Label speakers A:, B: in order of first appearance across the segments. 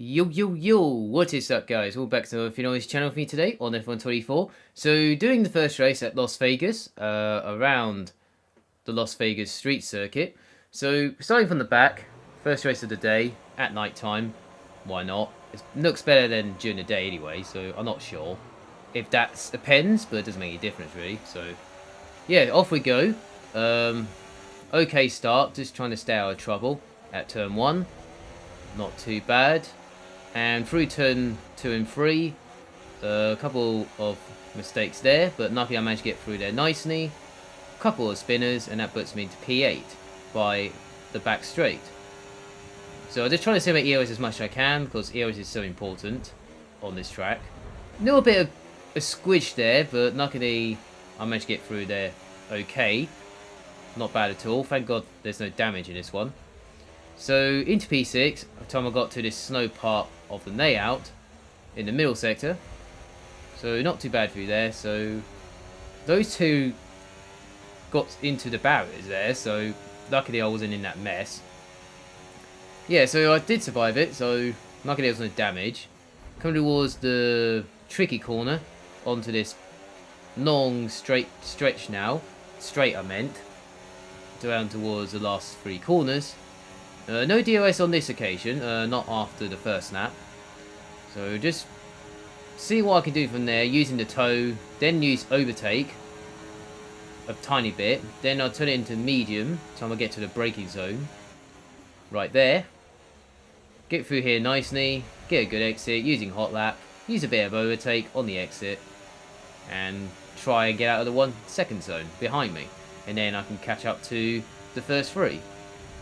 A: Yo, what is up guys? Welcome back to the Fino's channel for me today on F124. So doing the first race at Las Vegas, around the Las Vegas street circuit. So starting from the back, first race of the day, at night time, why not? It looks better than during the day anyway, so I'm not sure if that depends, but it doesn't make any difference really. So yeah, off we go. Okay start, just trying to stay out of trouble at turn 1, not too bad. And through turn 2 and 3, a couple of mistakes there, but luckily I managed to get through there nicely. A couple of spinners, and that puts me into P8 by the back straight. So I'm just trying to simulate EOS as much as I can, because EOS is so important on this track. A little bit of a squidge there, but luckily I managed to get through there okay. Not bad at all. Thank God there's no damage in this one. So into P6, by the time I got to this snow part of the layout in the middle sector. So not too bad through there. So those two got into the barriers there, so luckily I wasn't in that mess. Yeah, so I did survive it, so luckily there was no damage. Coming towards the tricky corner onto this long straight stretch now. Straight I meant. Down towards the last 3 corners. No DOS on this occasion, not after the first lap. So just see what I can do from there, using the toe, then use overtake a tiny bit, then I'll turn it into medium, time I get to the braking zone. Right there. Get through here nicely, get a good exit, using hot lap, use a bit of overtake on the exit, and try and get out of the second zone behind me. And then I can catch up to the first 3.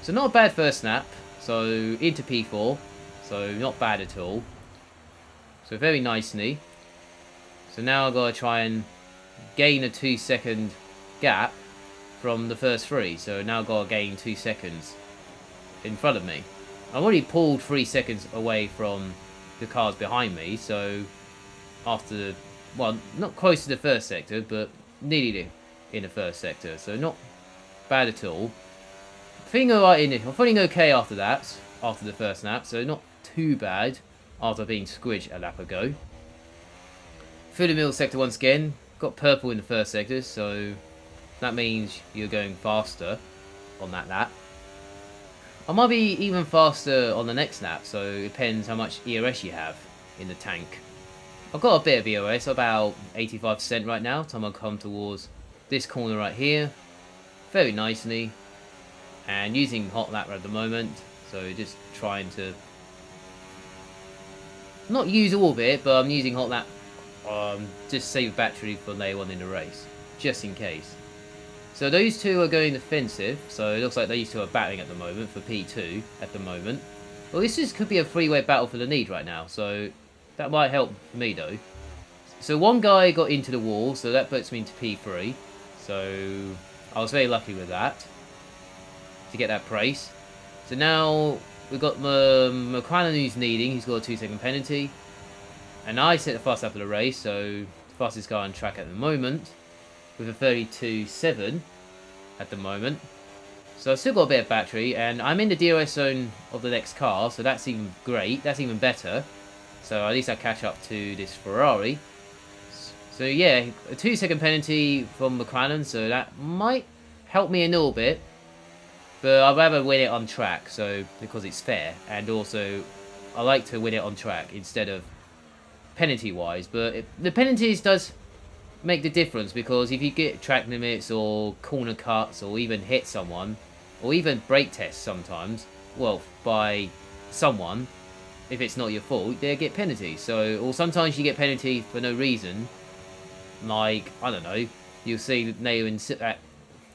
A: So not a bad first snap, so into P4, so not bad at all. So very nicely. So now I've got to try and gain a 2-second gap from the first 3. So now I've got to gain 2 seconds in front of me. I've already pulled 3 seconds away from the cars behind me, so after, well, not close to the first sector, but nearly in the first sector, so not bad at all. Feeling alright in it. I'm feeling okay after that, after the first lap, so not too bad after being squidged a lap ago. Through the middle sector once again, got purple in the first sector, so that means you're going faster on that lap. I might be even faster on the next lap, so it depends how much EOS you have in the tank. I've got a bit of EOS, about 85% right now, time I come towards this corner right here, very nicely. And using hot lap at the moment, so just trying to not use all of it, but I'm using hot lap, just save battery for later on in the race, just in case. So those two are going defensive, so it looks like these two are battling at the moment for P2 at the moment. Well, could be a 3-way battle for the lead right now, so that might help me though. So one guy got into the wall, so that puts me into P3, so I was very lucky with that to get that praise. So now we've got McLaren who's leading, he's got a 2-second penalty. And I set the fast lap of the race, so the fastest guy on track at the moment, with a 32.7 at the moment. So I've still got a bit of battery, and I'm in the DOS zone of the next car, so that's even great, that's even better. So at least I catch up to this Ferrari. So yeah, a 2-second penalty from McLaren, so that might help me a little bit. But I'd rather win it on track, so because it's fair, and also I like to win it on track instead of penalty-wise. But the penalties does make the difference, because if you get track limits or corner cuts or even hit someone, or even brake tests sometimes, well, by someone, if it's not your fault, they get penalties. So, or sometimes you get penalty for no reason, like, I don't know, you'll see later in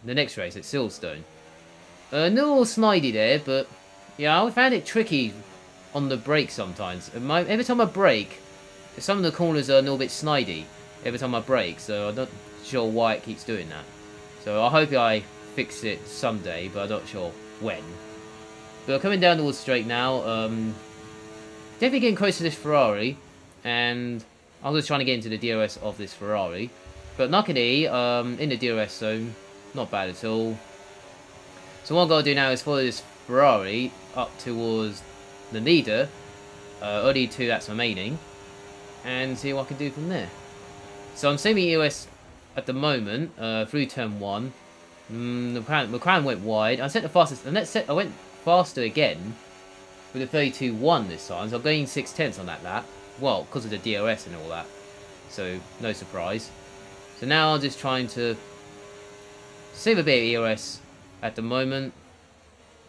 A: the next race at Silverstone. A little slidey there, but yeah, I found it tricky on the brake sometimes. Every time I brake, some of the corners are a little bit slidey every time I brake, so I'm not sure why it keeps doing that. So I hope I fix it someday, but I'm not sure when. But coming down towards straight now, definitely getting close to this Ferrari, and I was trying to get into the DRS of this Ferrari. But luckily, in the DRS zone, not bad at all. So what I've got to do now is follow this Ferrari up towards the leader, only 2 that's remaining, and see what I can do from there. So I'm saving EOS at the moment through turn 1. The McLaren went wide. I set the fastest, and I went faster again with a 32.1 this time, so I'm going 6/10 on that lap. Well, because of the DRS and all that, so no surprise. So now I'm just trying to save a bit of EOS at the moment.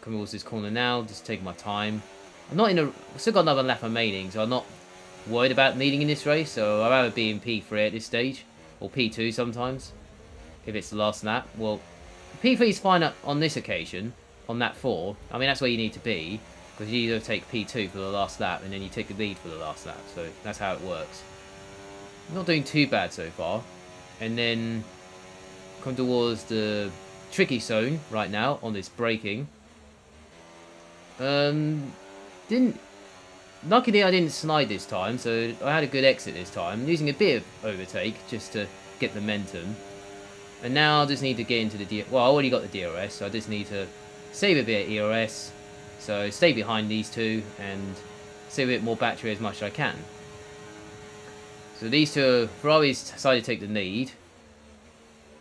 A: Coming towards this corner now, just taking my time. I'm not in a, still got another lap remaining, so I'm not worried about leading in this race. So I'd rather be in P3 at this stage, or P2 sometimes, if it's the last lap. Well, P3 is fine on this occasion, on lap 4. I mean, that's where you need to be, because you either take P2 for the last lap, and then you take the lead for the last lap. So that's how it works. I'm not doing too bad so far. And then come towards the tricky zone right now on this braking. Luckily I didn't slide this time, so I had a good exit this time. I'm using a bit of overtake just to get momentum. And now I just need to get into the well, I already got the DRS, so I just need to save a bit of ERS. So stay behind these two and save a bit more battery as much as I can. So these two, Ferrari's decided to take the lead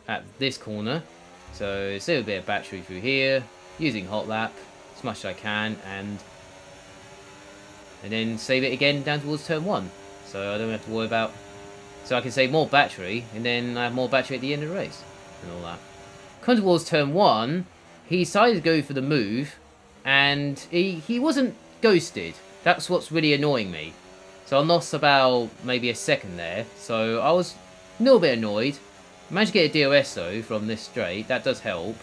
A: at this corner. So save a bit of battery through here, using hot lap as much as I can, and then save it again down towards turn 1. So I don't have to worry about, so I can save more battery, and then I have more battery at the end of the race, and all that. Come towards turn 1, he decided to go for the move, and he wasn't ghosted. That's what's really annoying me. So I lost about maybe a second there, so I was a little bit annoyed. Managed to get a DRS though from this straight, that does help.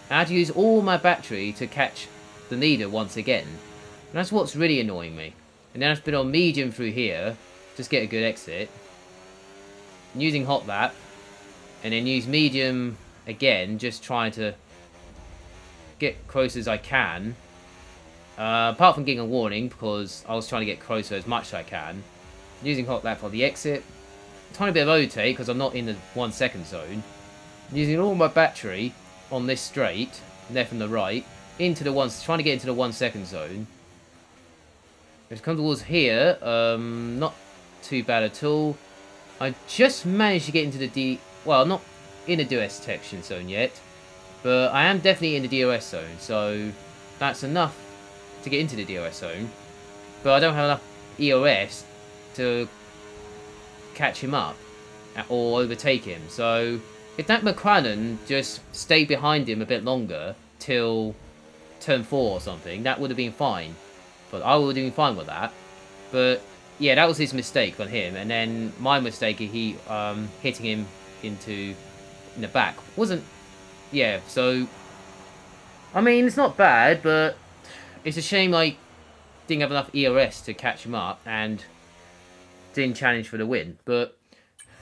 A: I had to use all my battery to catch the leader once again. And that's what's really annoying me. And then I've been on medium through here, just get a good exit. Using hot lap, and then use medium again, just trying to get close as I can. Apart from getting a warning, because I was trying to get closer as much as I can. Using hot lap for the exit. Tiny bit of overtake, because I'm not in the 1 second zone. Using all my battery on this straight, left and the right, into the trying to get into the 1 second zone. Just come towards here, not too bad at all. I just managed to get into the well, I'm not in the DRS detection zone yet, but I am definitely in the DRS zone, so that's enough to get into the DRS zone. But I don't have enough EOS to catch him up or overtake him. So if that McLaren just stayed behind him a bit longer till turn 4 or something, that would have been fine. But I would have been fine with that. But yeah, that was his mistake on him, and then my mistake, he hitting him in the back wasn't. Yeah, so I mean, it's not bad, but it's a shame I didn't have enough ERS to catch him up and didn't challenge for the win. But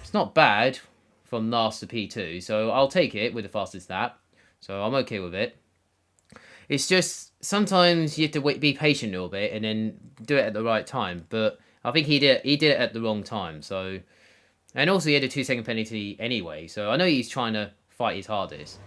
A: it's not bad from last to P2, so I'll take it with the fastest lap. So I'm okay with it. It's just sometimes you have to be patient a little bit and then do it at the right time. But I think he did it at the wrong time. So, and also he had a 2 second penalty anyway. So I know he's trying to fight his hardest,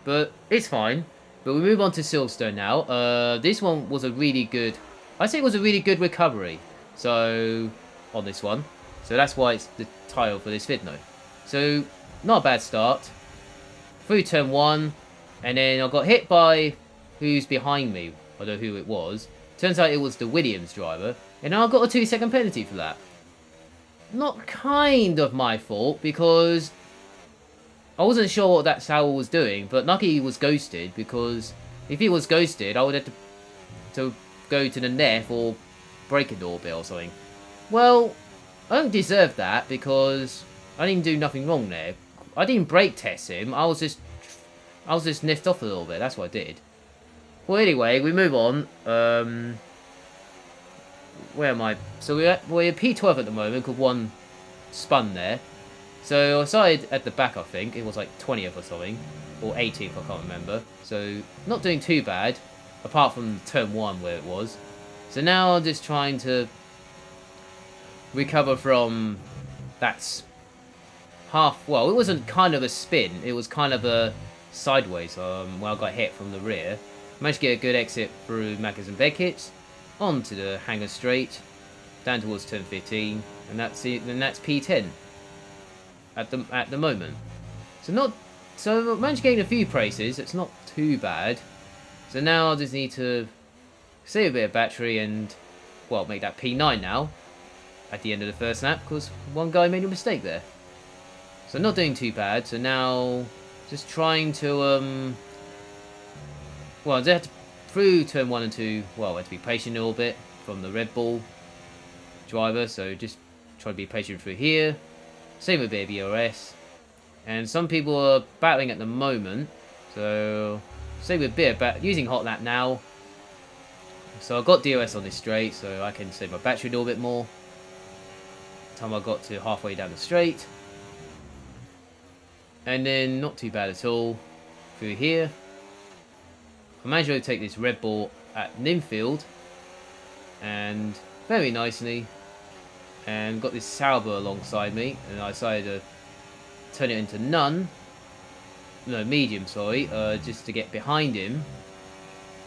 A: but it's fine. But we move on to Silverstone now. This one was a really good, I say it was a really good recovery. So on this one, so that's why it's the title for this vid note. So not a bad start through turn 1, and then I got hit by who's behind me. I don't know who it was. Turns out it was the Williams driver, and I got a 2 second penalty for that. Not kind of my fault, because I wasn't sure what that Sauer was doing, but lucky he was ghosted, because if he was ghosted, I would have to go to the left or break a doorbell or something. Well, I don't deserve that, because I didn't do nothing wrong there. I didn't brake test him, I was just niffed off a little bit, that's what I did. Well, anyway, we move on. Where am I? So we're P12 at the moment, because one spun there. So I started at the back, I think. It was like 20th or something. Or 18th, I can't remember. So not doing too bad, apart from turn 1 where it was. So now I'm just trying to recover from that half... Well, it wasn't kind of a spin. It was kind of a sideways where I got hit from the rear. Managed to get a good exit through Mackers and Beckett onto the hangar straight. down towards turn 15, and that's it. Then that's P10 at the moment. So I managed to gain a few places. It's not too bad. So now I just need to save a bit of battery and, well, make that P9 now at the end of the first lap, because one guy made a mistake there. So not doing too bad. So now just trying to well, I had to, through turn 1 and 2, well, I had to be patient a little bit from the Red Bull driver, so just try to be patient through here. Same with a bit of ERS. And some people are battling at the moment, so same with a bit of using hot lap now. So I've got DRS on this straight, so I can save my battery a little bit more. Time I got to halfway down the straight. And then not too bad at all through here. I managed to take this Red Bull at Ninfield, and very nicely, and got this Sauber alongside me, and I decided to turn it into medium, sorry, just to get behind him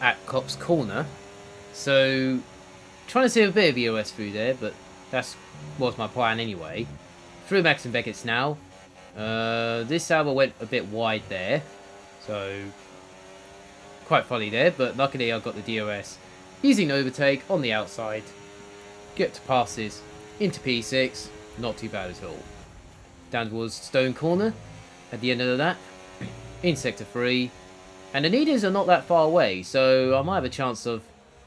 A: at Cop's Corner. So trying to save a bit of EOS through there, but that was my plan anyway. Through Max and Beckett's now. This Sauber went a bit wide there, so quite funny there, but luckily I got the DRS using overtake on the outside, get to passes into P6, not too bad at all. Down towards Stone Corner at the end of the lap, in Sector 3, and the leaders are not that far away, so I might have a chance of,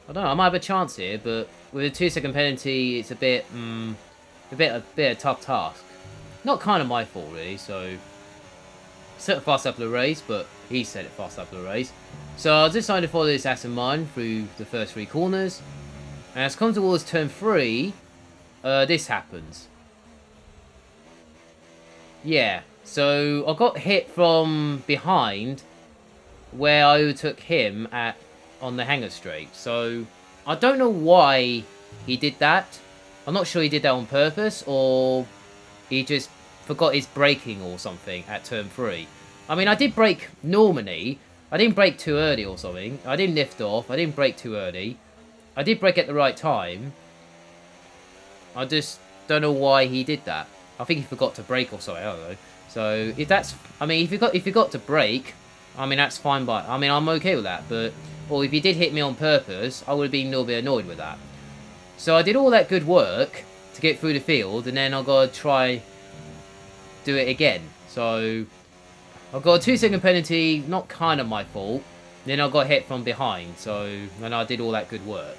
A: I don't know, I might have a chance here, but with a 2-second penalty, it's a bit a tough task. Not kind of my fault really, so set it fast up the race, but he set it fast up the race. So I decided to follow this Aston Martin through the first 3 corners. And as I come towards turn 3, this happens. Yeah, so I got hit from behind where I overtook him on the hangar straight. So I don't know why he did that. I'm not sure he did that on purpose, or he just forgot his braking or something at turn 3. I mean, I did brake normally. I didn't brake too early or something. I didn't lift off. I didn't brake too early. I did brake at the right time. I just don't know why he did that. I think he forgot to brake or something. I don't know. So if that's, I mean, if you got to brake, I mean that's fine. I mean, I'm okay with that. But or if he did hit me on purpose, I would have been a little bit annoyed with that. So I did all that good work to get through the field, and then I got to try do it again. So I got a 2-second penalty, not kind of my fault. Then I got hit from behind, and I did all that good work.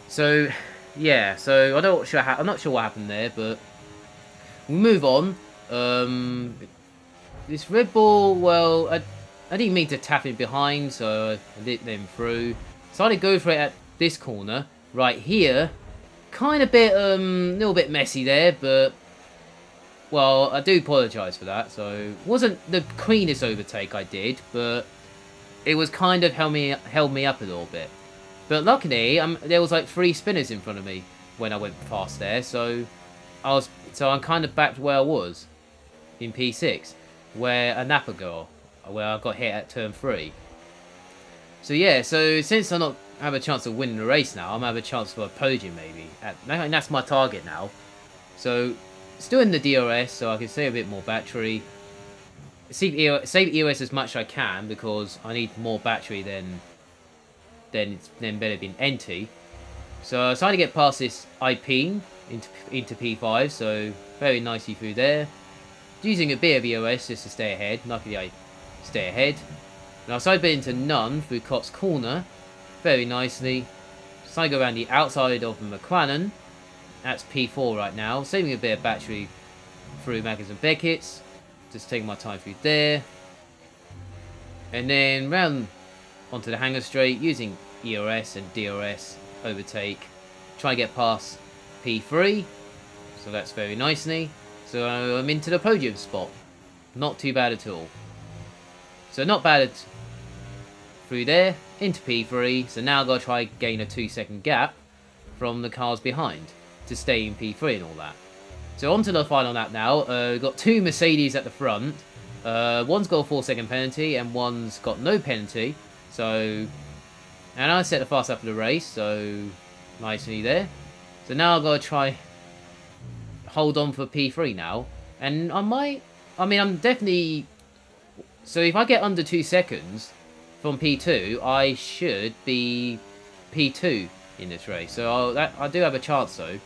A: So yeah, so I'm not sure what happened there, but we move on. This Red Bull, well, I didn't mean to tap him behind, so I let them through. So I had to go for it at this corner right here. Kind of little bit messy there, but well, I do apologise for that. So it wasn't the cleanest overtake I did, but it was kind of held me up a little bit. But luckily, there was like 3 spinners in front of me when I went past there, so I'm kind of back to where I was in P6, where a Napa girl, where I got hit at turn 3. So yeah, so since I not have a chance of winning the race now, I'm gonna have a chance for a podium maybe. And that's my target now. So still in the DRS, so I can save a bit more battery. Save EOS as much as I can, because I need more battery than better being NT. So I decided to get past this Alpine into P5, so very nicely through there. Using a bit of EOS just to stay ahead. Luckily I stay ahead. Now I decided to get into Nunn through Cop's Corner, very nicely. So I go around the outside of the McLaren. That's P4 right now, saving a bit of battery through Maggins and Beckett's. Just taking my time through there. And then round onto the hangar straight, using ERS and DRS overtake. Try to get past P3. So that's very nicely. So I'm into the podium spot. Not too bad at all. So not bad through there, into P3. So now I've got to try gain a 2-second gap from the cars behind to stay in P3 and all that. So on to the final lap now. We've got 2 Mercedes at the front. One's got a 4-second penalty and one's got no penalty. So, and I set the fast up of the race, so nicely there. So now I've got to try hold on for P3 now. And I mean, I'm definitely... So if I get under 2 seconds from P2, I should be P2 in this race. So I do have a chance, though.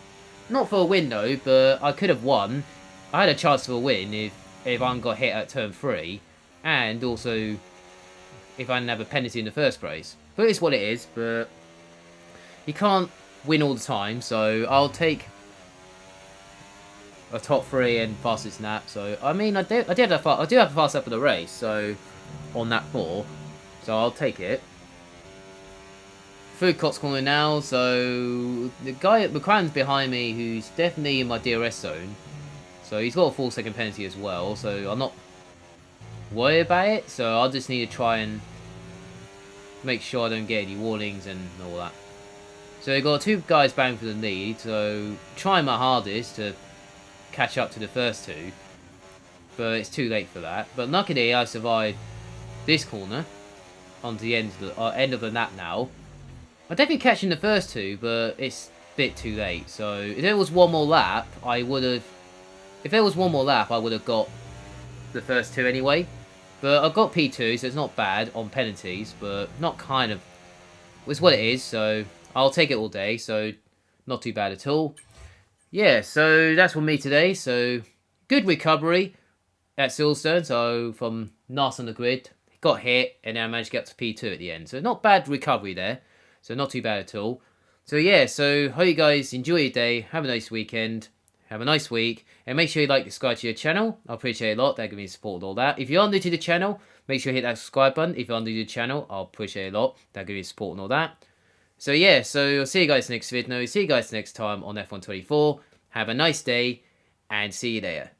A: Not for a win, though, but I could have won. I had a chance for a win if I hadn't got hit at turn 3. And also, if I didn't have a penalty in the first place. But it's what it is, but you can't win all the time, so I'll take a top 3 and fastest lap. So I mean, I do have a fast lap of the race, so on that 4, so I'll take it. Third Cots corner now, so the guy at McLaren's behind me, who's definitely in my DRS zone, so he's got a 4-second penalty as well, so I'm not worried about it. So I'll just need to try and make sure I don't get any warnings and all that. So we've got 2 guys bang for the lead, so trying my hardest to catch up to the first 2, but it's too late for that. But luckily I survived this corner onto the end of the lap now. I'm definitely catching the first 2, but it's a bit too late. So if there was one more lap, I would have got the first 2 anyway. But I've got P2, so it's not bad on penalties, but not kind of... It's what it is, so I'll take it all day, so not too bad at all. Yeah, so that's for me today. So good recovery at Silverstone. So from last on the grid, got hit, and then I managed to get up to P2 at the end. So not bad recovery there. So not too bad at all. So yeah, so hope you guys enjoy your day. Have a nice weekend. Have a nice week. And make sure you like and subscribe to your channel. I appreciate it a lot. That gives me support and all that. If you are new to the channel, make sure you hit that subscribe button. If you are new to the channel, I'll appreciate it a lot. That gives me support and all that. So yeah, so I'll see you guys next video. See you guys next time on F124. Have a nice day, and see you there.